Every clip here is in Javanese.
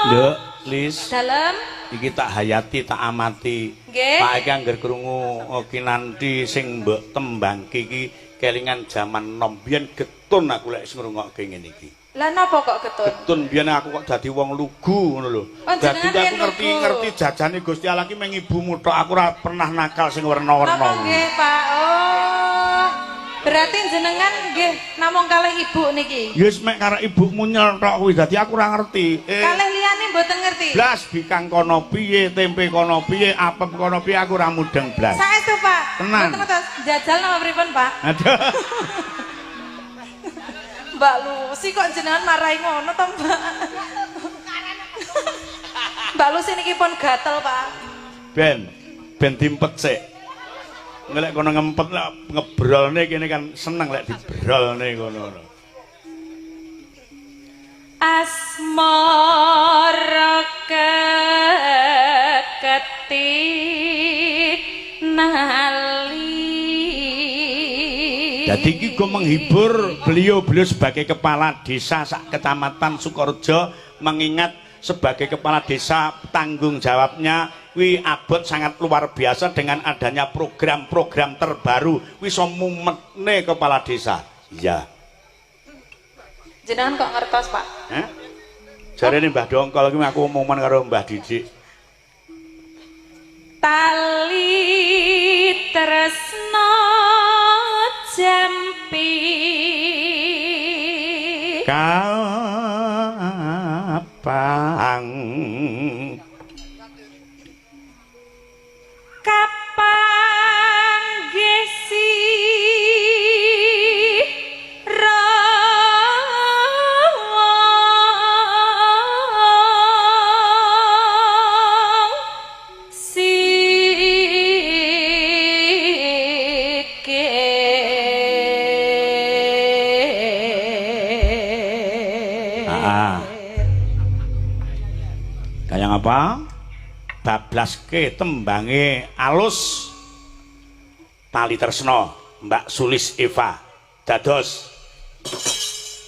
Nduk, Lis. Dalem. Iki tak hayati, tak amati. Nggih. Pak iki angger krungu kinanthi sing mbok tembangke iki kelingan jaman nom. Biyen getun aku lek ngrungokke ngene iki. Lah napa kok getun? Getun biyen aku kok dadi wong lugu ngono lho. Dadi aku ngerti jajane Gusti Allah ki meng ibumu tok, aku ora pernah nakal sing werna-werna. Napa nggih, Pak? Oh. Berarti jenengan nggih namung kalih ibu niki. Ya wis mek karo ibumu nyelthok kuwi dadi aku ora ngerti. Kalih liyane mboten ngerti. Blas bikang kono piye, tempe kono piye, apem kono piye aku ora mudeng blas. Saestu, Pak. Tenan. Mboten jajal napa pripun, Pak? Aduh. Mbak Lucy kok jenengan marahi ngono to, Mbak? Mbak Lucy niki pun gatel, Pak. Ben dimpet sik. Ngelek kono ngempet lah ngebrolne kene kan seneng lek dibrolne ngono. Asmara keketi nali. Jadi iki go menghibur beliau sebagai kepala desa sak kecamatan Sukorejo, mengingat sebagai kepala desa tanggung jawabnya wi abot sangat luar biasa dengan adanya program-program terbaru wis mumetne kepala desa. Iya. Jenengan kok ngertos, Pak? Jarene Mbah Dongkol iki aku omongan karo Mbah Didik. Tali tresna jampi kapang gesi apa? Bablaske tembange alus tali tresno Mbak Sulis Eva dados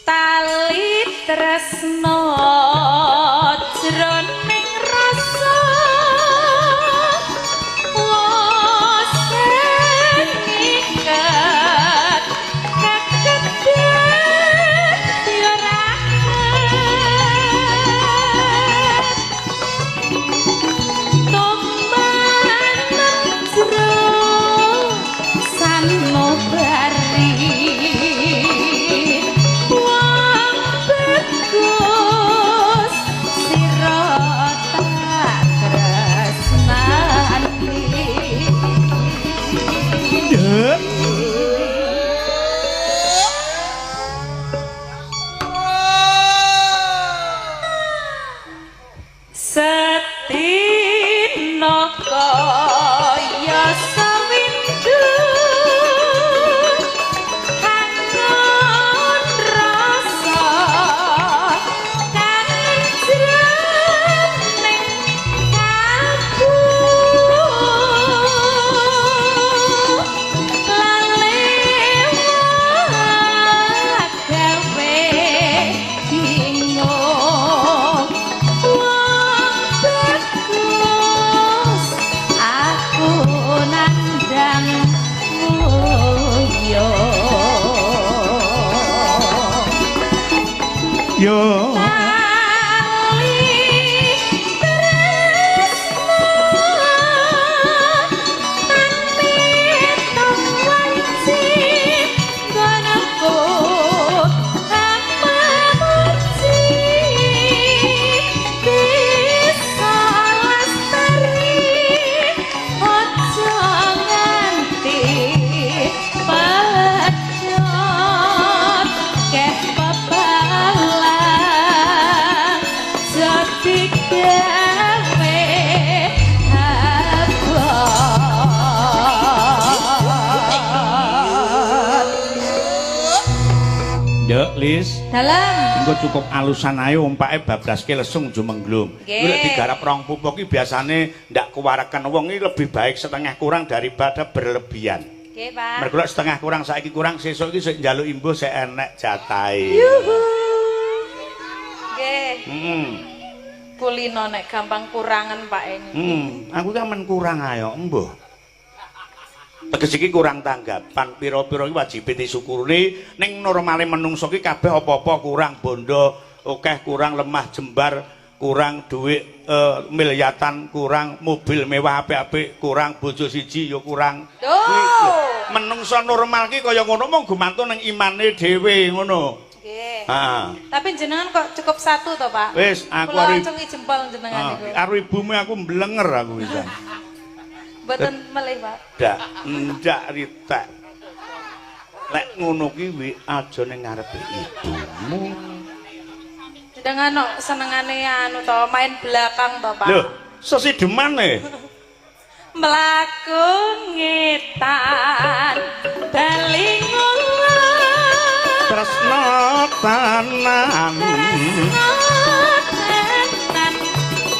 tali tresno jroning rasa wosen iket kekedhet ora yo Lis dalam engko cukup alusan ae ompake bablaske lesung jumenglung. Kuwi lek digarap rong pupuk iki biasane ndak kuwaraken wong iki lebih baik setengah kurang daripada berlebihan. Nggih, Pak. Mergo lek setengah kurang saiki kurang sesuk iki sik njaluk imbuh sik enek jatahe. Yuhu. Nggih. kulino nek gampang kurangan Pak ini. Aku kan men kurang ayo, embuh. Teges iki kurang tanggapan, pira-pira iki wajib disyukuri. Ning normale menungso iki kabeh apa-apa kurang bondo, akeh kurang lemah jembar, kurang duit miliatan, kurang mobil mewah apik-apik, kurang bojo siji ya kurang. Menungso normal ki kaya ngono mung gumantung ning imane dhewe ngono. Nggih. Heeh. Tapi jenengan kok cukup satu toh, Pak? Wis aku Kula arep acungi jempol jenengan niku. karo ibumu aku mblenger aku bisa. Mboten melih, Pak. Ndak ritek. Lek ngono ki wi aja ning ngarepe ibumu. Jenengan kok senengane anu to, main belakang to, Pak. Lho, sesidemane. Mlaku ngetan daling Tresno tanan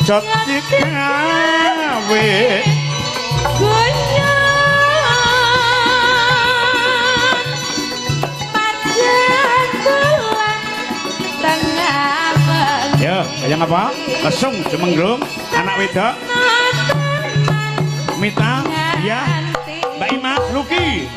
jot digawe goyang pajakulan tengah ya kayang apa? Lesung Jemengglung anak wedok Mita ya Mbak Imas Luki